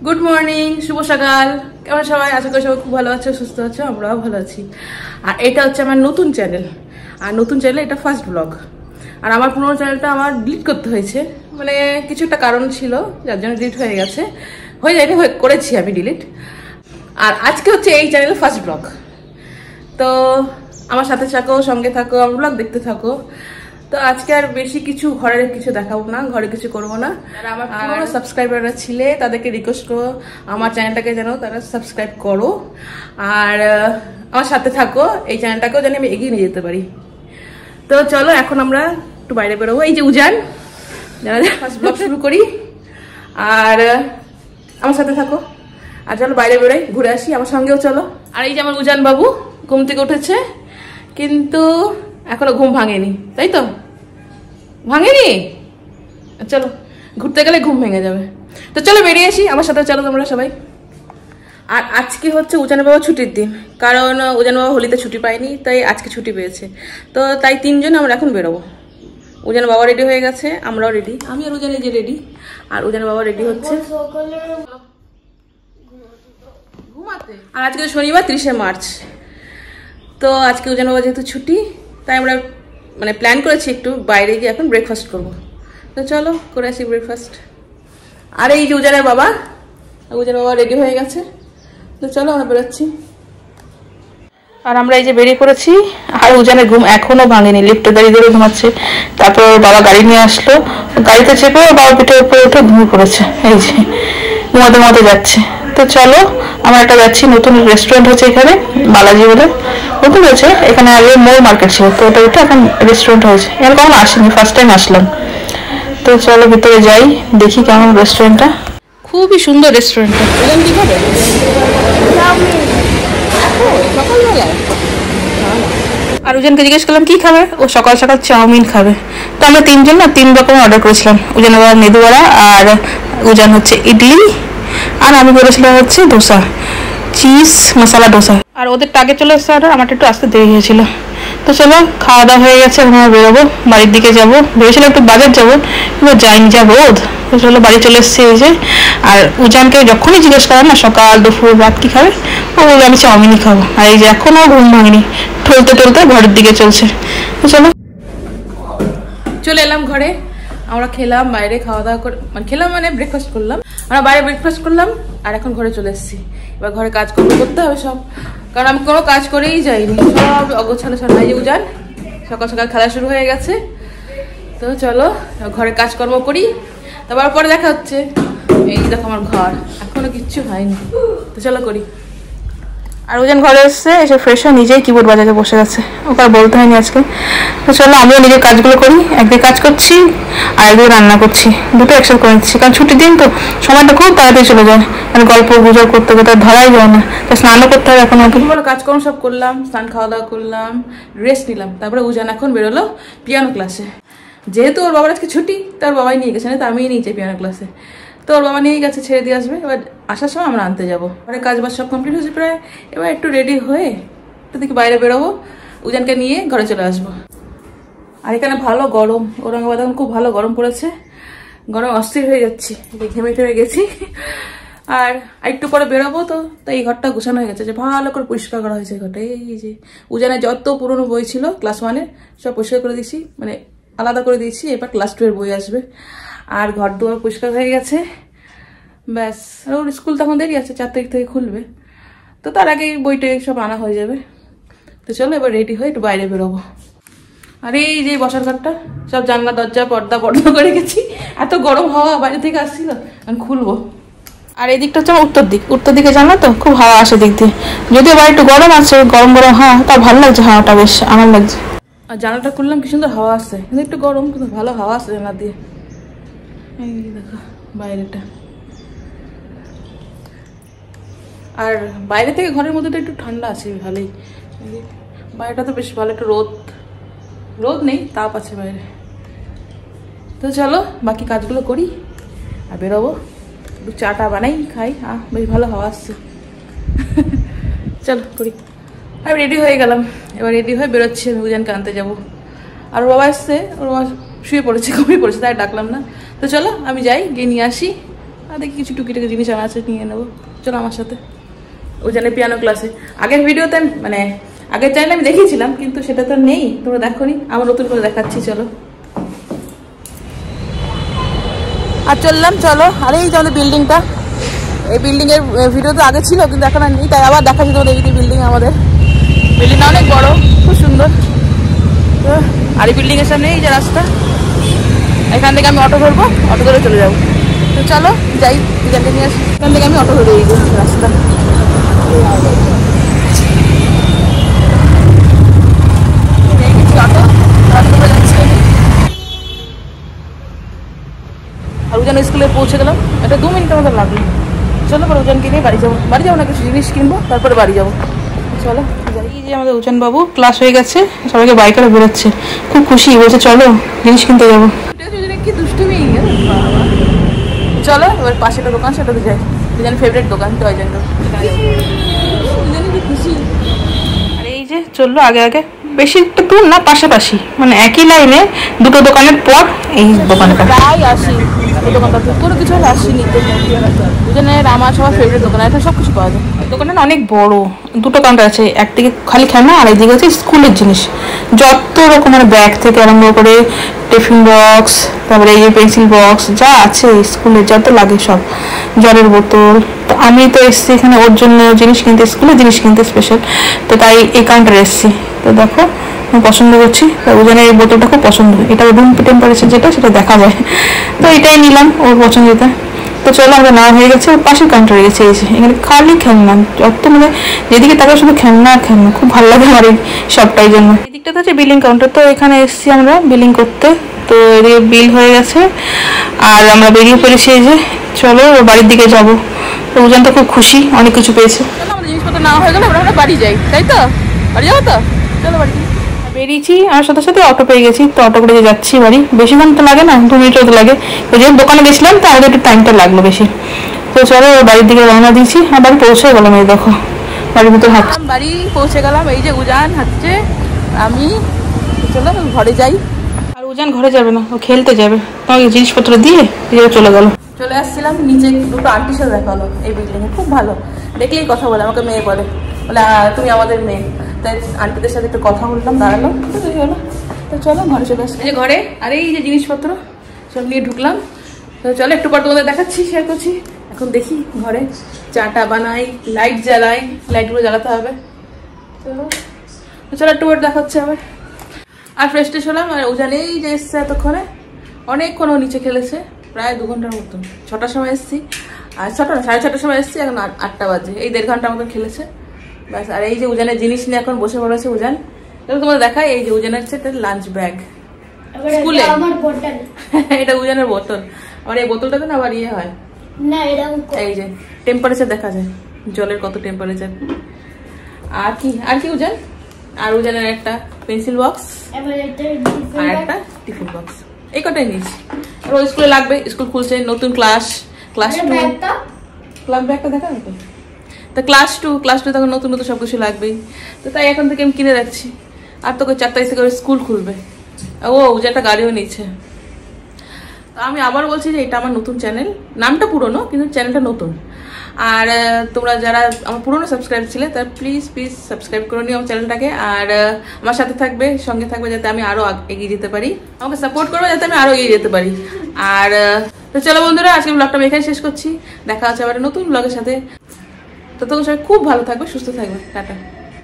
Good morning, শুভ সকাল। কেমন সবাই? আশা করি সবাই খুব ভালো আছে, সুস্থ আছে, আমরাও ভালো আছি। আর এটা হচ্ছে আমার নতুন চ্যানেল, আর নতুন চ্যানেল এটা ফার্স্ট ব্লগ। আর আমার পুরোনো চ্যানেলটা আমার ডিলিট করতে হয়েছে, মানে কিছু একটা কারণ ছিল যার জন্য ডিলিট হয়ে গেছে, করেছি আমি ডিলিট। আর আজকে হচ্ছে এই চ্যানেলের ফার্স্ট ব্লগ। তো আমার সাথে থাকো, সঙ্গে থাকো, আমার ব্লগ দেখতে থাকো। তো আজকে আর বেশি কিছু ঘরের কিছু দেখাবো না, ঘরে কিছু করবো না। আর আমার পুরো সাবস্ক্রাইবাররা ছিলে তাদেরকে রিকোয়েস্ট করো আমার চ্যানেলটাকে যেন তারা সাবস্ক্রাইব করো, আর আমার সাথে থাকো, এই চ্যানেলটাকেও যেন আমি এগিয়ে নিয়ে যেতে পারি। তো চলো এখন আমরা একটু বাইরে বেরোবো। এই যে উজান, যারা ফার্স্ট ব্লগ শুরু করি, আর আমার সাথে থাকো। আর চলো বাইরে বেরোই, ঘুরে আসি, আমার সঙ্গেও চলো। আর এই যে আমার উজান বাবু ঘুম থেকে উঠেছে, কিন্তু এখনো ঘুম ভাঙেনি, তাই তো? ভাঙেনি? চলো, ঘুরতে গেলে ঘুম ভেঙে যাবে। তো চলো বেরিয়ে আসি, আমার সাথে চলো তোমরা সবাই। আর আজকে হচ্ছে উজান বাবা ছুটির দিন, কারণ উজান বাবা হোলিতে ছুটি পায়নি, তাই আজকে ছুটি পেয়েছে। তো তাই তিনজন আমরা এখন বেরোবো। উজান বাবা রেডি হয়ে গেছে, আমরাও রেডি, আমি আর উজান এই যে রেডি, আর উজান বাবা রেডি হচ্ছে ঘুমাতে। আর আজকে শনিবার 30শে মার্চ, তো আজকে উজান বাবা যেহেতু ছুটি, তাই আমরা মানে প্ল্যান করেছি একটু বাইরে গিয়ে এখন ব্রেকফাস্ট করবো। তো চলো করে আসি ব্রেকফাস্ট। আর এই যে উজানের বাবা, উজানের বাবা রেডি হয়ে গেছে, তো চলো আমরা বেরোচ্ছি। আর আমরা এই যে বেরিয়ে পড়েছি। আর উজানের ঘুম এখনো ভাঙেনি, লিফটে দাঁড়িয়ে দাঁড়িয়ে ঘুমাচ্ছে। তারপর বাবা গাড়ি নিয়ে আসলো, গাড়িতে চেপে বাবা পিঠের উপরে উঠে ঘুমিয়ে পড়েছে, এই যে ঘুমাতে ঘুমাতে যাচ্ছে। তো চলো আমরা একটা যাচ্ছি, নতুন রেস্টুরেন্ট হচ্ছে এখানে, বালাজি বলে নতুন হয়েছে। এখানে আগে মোর মার্কেট ছিল, তো ওটা উঠে এখন রেস্টুরেন্ট হয়েছে। এখানে কখনো আসিনি, ফার্স্ট টাইম আসলাম। তো চলো ভিতরে যাই, দেখি কেমন রেস্টুরেন্টটা। খুবই সুন্দর রেস্টুরেন্টটা। কি খাবে সকালবেলা? আর উজানকে জিজ্ঞেস করলাম কি খাবে, ও সকাল সকাল চাউমিন খাবে। তো আমরা তিনজন না 3 রকম অর্ডার করেছিলাম। উজান আবার মেদুবড়া, আর উজান হচ্ছে ইডলি, আর আমি করেছিলাম হচ্ছে ধোসা, চিজ মশলা ধোসা। আর ওদের আগে চলে এসছে অর্ডার, আমারটা একটু আসতে দেরি হয়েছিল। তো চলো খাওয়া দাওয়া হয়ে গেছে, এখন আমরা বেরোবো, বাড়ির দিকে যাবো। ভেবেছিলাম একটু বাজার যাবো, কিন্তু যাইনি, যা রোদ। তো চলো বাড়ি চলে এসছি এই যে। আর উজানকে যখনই জিজ্ঞেস করেন না সকাল দুপুর রাত কি খাবে, ও বলবে আমি চাউমিনই খাবো। আর এই যে এখনও ঘুম ভাঙেনি, টলতে টলতে ঘরের দিকে চলছে। তো চলো চলে এলাম ঘরে। আমরা খেলাম বাইরে, খাওয়া দাওয়া করে খেলাম মানে ব্রেকফাস্ট করলাম, আমরা বাইরে ব্রেকফাস্ট করলাম। আর এখন ঘরে চলে এসেছি। এবার ঘরে কাজ করতে হবে সব, কারণ আমি কোনো কাজ করেই যাইনি, সব অগোছালো সব। নাই উজান সকাল সকাল খেলা শুরু হয়ে গেছে। তো চলো ঘরে কাজকর্ম করি, তারপর পরে দেখা হচ্ছে। এই দেখো আমার ঘর, এখনো কিচ্ছু হয়নি। তো চলো করি। আর উজান ঘরে এসছে, এসে ফ্রেশ হয়ে নিজেই কিবোর্ড বাজাতে বসে গেছে, ওকে আর বলতে হয়নি আজকে। তো চলো আমিও নিজের কাজগুলো করি, একদিকে কাজ করছি আর একদিকে রান্না করছি, দুটো একসাথে করে নিচ্ছি। কারণ ছুটির দিন তো সময়টা খুব তাড়াতাড়ি চলে যায়, মানে গল্প গুজব করতে করতে ধরাই যায় না। তো স্নানও করতে হবে এখন। ওকে বলো কাজকর্ম সব করলাম, স্নান খাওয়া দাওয়া করলাম, রেস্ট নিলাম। তারপরে উজান এখন বেরোলো পিয়ানো ক্লাসে। যেহেতু ওর বাবার আজকে ছুটি, তার বাবাই নিয়ে গেছে, না তো আমিই নিয়েছি পিয়ানো ক্লাসে। তো ওর বাবা নিয়ে গেছে, ছেড়ে দিয়ে আসবে। এবার আসার সময় আমরা আনতে যাবো। ঘরে কাজ বাজ সব কমপ্লিট হয়েছে প্রায়। এবার একটু রেডি হয়ে একটু দেখি বাইরে বেরোবো, উজানকে নিয়ে ঘরে চলে আসবো। আর এখানে ভালো গরম, ঔরঙ্গাবাদ এখন খুব ভালো গরম পড়েছে, গরম অস্থির হয়ে যাচ্ছি, ঘেমে টেমে গেছি। আর একটু পরে বেরোবো। তো এই ঘরটা গোছানো হয়ে গেছে, যে ভালো করে পরিষ্কার করা হয়েছে ঘরটা। এই যে উজানের যত পুরনো বই ছিল ক্লাস 1-এর সব পরিষ্কার করে দিয়েছি, মানে আলাদা করে দিয়েছি। এবার ক্লাস 2-এর বই আসবে। আর ঘর দুয়ার পরিষ্কার হয়ে গেছে, ব্যাস। আর ওর স্কুল তখন দেরি আছে, 4 তারিখ থেকে খুলবে, তো তার আগেই বইটা সব আনা হয়ে যাবে। তো চলো এবার রেডি হয়ে একটু বাইরে বেরোবো। আর এই যে বসার ঘরটা সব জানলা দরজা পর্দা বন্ধ করে গেছি, এত গরম হাওয়া বাইরে থেকে আসছিল, আমি খুলবো। আর এই দিকটা হচ্ছে উত্তর দিকে জানো তো, খুব হাওয়া আসে দিক দিয়ে। যদিও বাড়ি একটু গরম আছে, গরম গরম হাওয়া, তা ভালো লাগছে, হাওয়াটা বেশ আমার লাগছে। আর জানালাটা খুললাম, কি সুন্দর হাওয়া আসছে, কিন্তু একটু গরম, কিন্তু ভালো হাওয়া আসছে জানলা দিয়ে। এই দেখো বাইরেটা। আর বাইরে থেকে ঘরের মধ্যেটা একটু ঠান্ডা আছে ভালোই, বাইরেটা তো বেশ ভালো, একটু রোদ নেই, তাপ আছে বাইরে। তো চলো বাকি কাজগুলো করি আর বেরোবো, একটু চাটা বানাই খাই। বেশ ভালো হাওয়া আসছে। চলো করি। আমি রেডি হয়ে গেলাম, এবার রেডি হয়ে বেরোচ্ছি, আমি উজানকে আনতে যাবো। আর ওর বাবা এসছে, ওর বাবা শুয়ে পড়েছে, ঘুমিয়ে পড়েছে, তাই ডাকলাম না। তো চলো আমি যাই, গিয়ে নিয়ে আসি, আর দেখি কিছু টুকিটাকি জিনিস আমার আছে নিয়ে নেবো। চলো আমার সাথে। উজানের পিয়ানো ক্লাসে আগের ভিডিওতে মানে আগের চ্যানেলে আমি দেখিয়েছিলাম, কিন্তু সেটা তো নেই, তোমরা দেখোনি, আমার নতুন করে দেখাচ্ছি। চলো আর চললাম, চলো। আর এই যে আমাদের বিল্ডিংটা, এই বিল্ডিং এর ভিডিও তো আগে ছিল কিন্তু এখন আর নেই, তাই আবার দেখাচ্ছি তোমাদের। এই বিল্ডিং, আমাদের বিল্ডিংটা অনেক বড়, খুব সুন্দর। তো আর এই বিল্ডিং এর সামনে এই যে রাস্তা, এখান থেকে আমি অটো ধরবো, অটো ধরে চলে যাবো। তো চলো যাই, এখান নিয়ে আসি। এখান থেকে আমি অটো ধরে এই রাস্তা। আর উজান স্কুলে পৌঁছে গেলাম, এটা 2 মিনিটের মতো লাগলো। চলো পরে উজানকে নিয়ে বাড়ি যাবো না, কিছু জিনিস কিনবো, তারপরে বাড়ি যাবো। চলো এই যে আমাদের উজান বাবু ক্লাস হয়ে গেছে, সবাইকে বাইক করে বেরোচ্ছে, খুব খুশি, বলছে চলো জিনিস কিনতে যাবো। কি দুষ্টুমি। চলো এবার পাশে একটা দোকান, সেটাতে যাই। উজানের ফেভারিট দোকান টয় জেন্ডার, খুশি। আর এই যে চললো আগে আগে, বেশি একটু দূর না, পাশাপাশি, মানে একই লাইনে দুটো দোকানের পর এই দোকানটা। প্রায় আসি এই দোকানটা, কোনো কিছু হলে আসিনি। দুজনের আমার সবার ফেভারিট দোকান, এটা সব কিছু পাওয়া যায়। দোকানটা অনেক বড়, দুটো কাউন্টার আছে, একদিকে খালি খেলনা আর একদিকে হচ্ছে স্কুলের জিনিস, যত রকমের ব্যাগ থেকে আরম্ভ করে টিফিন বক্স, তারপরে এই যে পেন্সিল বক্স, যা আছে স্কুলের যত লাগে সব, জলের বোতল। তো আমি তো এসছি এখানে ওর জন্য জিনিস কিনতে, স্কুলের জিনিস কিনতে স্পেশাল, তো তাই এই কাউন্টারে এসছি। তো দেখো আমি পছন্দ করছি, ওজনের এই বোতলটা খুব পছন্দ, এটা রুম টেম্পারেচার যেটা সেটা দেখা যায়, তো এটাই নিলাম ওর পছন্দটা। তো চলো আমরা নেওয়া হয়ে গেছে, ওর পাশের কাউন্টারে গেছে। এই যে এখানে খালি খেলনা, যত মানে যেদিকে তাকে শুধু খেলনা আর খেলনা, খুব ভালো লাগে আমার এই সবটাই জন্য। এই দিকটা হচ্ছে বিলিং কাউন্টার, তো এখানে এসছি আমরা বিলিং করতে। তো এদিকে বিল হয়ে গেছে আর আমরা বেরিয়ে পড়েছি। এই যে চলো বাড়ির দিকে যাবো। তো উজান তো খুব খুশি, অনেক কিছু পেয়েছে। আমাদের জিনিসপত্র নেওয়া হয়ে গেলে আমরা বাড়ি যাই, তাই তো? বাড়ি যাবো তো, চলো বাড়ি বেরিয়েছি। আমার সাথে সাথে অটো পেয়ে গেছি, তো অটো করে যাচ্ছি বাড়ি। বেশিক্ষণ তো লাগে না, 2 মিনিট তো লাগে। ওই যে দোকানে গেছিলাম তো আমাদের একটু টাইমটা লাগলো বেশি। তো চলো বাড়ির দিকে রওনা দিয়েছি, আর বাড়ি পৌঁছে গেলাম। এই দেখো বাড়ির ভিতরে হাঁটলাম, বাড়ি পৌঁছে গেলাম। এই যে উজান হাঁটছে, আমি চলো ঘরে যাই। আর উজান ঘরে যাবে না, ও খেলতে যাবে। তোমাকে জিনিসপত্র দিয়ে চলে গেল। চলে আসছিলাম নিচে, দুটো আন্টির সাথে দেখা হলো এই বিল্ডিংয়ে, খুব ভালো, দেখলেই কথা বলে, আমাকে মেয়ে বলে তুমি আমাদের মেয়ে। তাই আন্টিদের সাথে একটু কথা বললাম, দাঁড়ালো, তো হলো। তো চলো ঘরে চলে আসছি। এই যে ঘরে, আর এই যে জিনিসপত্র সব নিয়ে ঢুকলাম। তো চলো একটু পর তোমাদের দেখাচ্ছি, শেয়ার করছি। এখন দেখি ঘরে চাটা বানাই, লাইট জ্বালাই, লাইটগুলো জ্বালাতে হবে। চলো একটু পর দেখাচ্ছে আবার। আর ফ্রেশ ট্রেশ হলাম, আর উজানেই যে এসছে এতক্ষণে, অনেকক্ষণ ও নিচে খেলেছে, প্রায় 2 ঘন্টার মতন। 6টার সময় এসছি, আর 6টা না 6:30টার সময় এসছি, এখন 8টা বাজে। এই 1.5 ঘন্টার মতন খেলেছে ব্যাস। আর এই যে উজানের জিনিস নিয়ে এখন বসে পড়েছে উজান। তোমাদের দেখাই, এই যে উজানের হচ্ছে একটা লাঞ্চ ব্যাগ স্কুলে, এটা উজানের বোতল। আবার এই বোতলটাতে না আবার ইয়ে হয় না, এই যে টেম্পারেচার দেখা যায়, জলের কত টেম্পারেচার। আর কি উজান, আর উজানের একটা পেন্সিল বক্স আর একটা টিফিন বক্স, এই কটাই নিস। আর ওই স্কুলে লাগবে, স্কুল খুলছে, নতুন ক্লাস 2, ক্লাব ব্যাগটা দেখা যাবে তো, ক্লাস 2 তখন নতুন নতুন সব কিছু লাগবেই। তো তাই এখন থেকে আমি কিনে রাখছি। আর তোকে 4 তারিখ থেকে স্কুল খুলবে। ও যে একটা গাড়িও নিচ্ছে। তো আমি আবার বলছি যে এটা আমার নতুন চ্যানেল, নামটা পুরনো কিন্তু চ্যানেলটা নতুন। আর তোমরা যারা আমার পুরনো সাবস্ক্রাইব ছিলে তারা প্লিজ সাবস্ক্রাইব করে নিও আমার চ্যানেলটাকে। আর আমার সাথে থাকবে, সঙ্গে থাকবে, যাতে আমি আরো এগিয়ে যেতে পারি। আমাকে সাপোর্ট করবে যাতে আমি আরো এগিয়ে যেতে পারি। আর তো চলো বন্ধুরা, আজকে ব্লগটা আমি এখানে শেষ করছি। দেখা হচ্ছে আবার নতুন ব্লগের সাথে। ততক্ষণ সবাই খুব ভালো থাকবে, সুস্থ থাকবে। টাটা।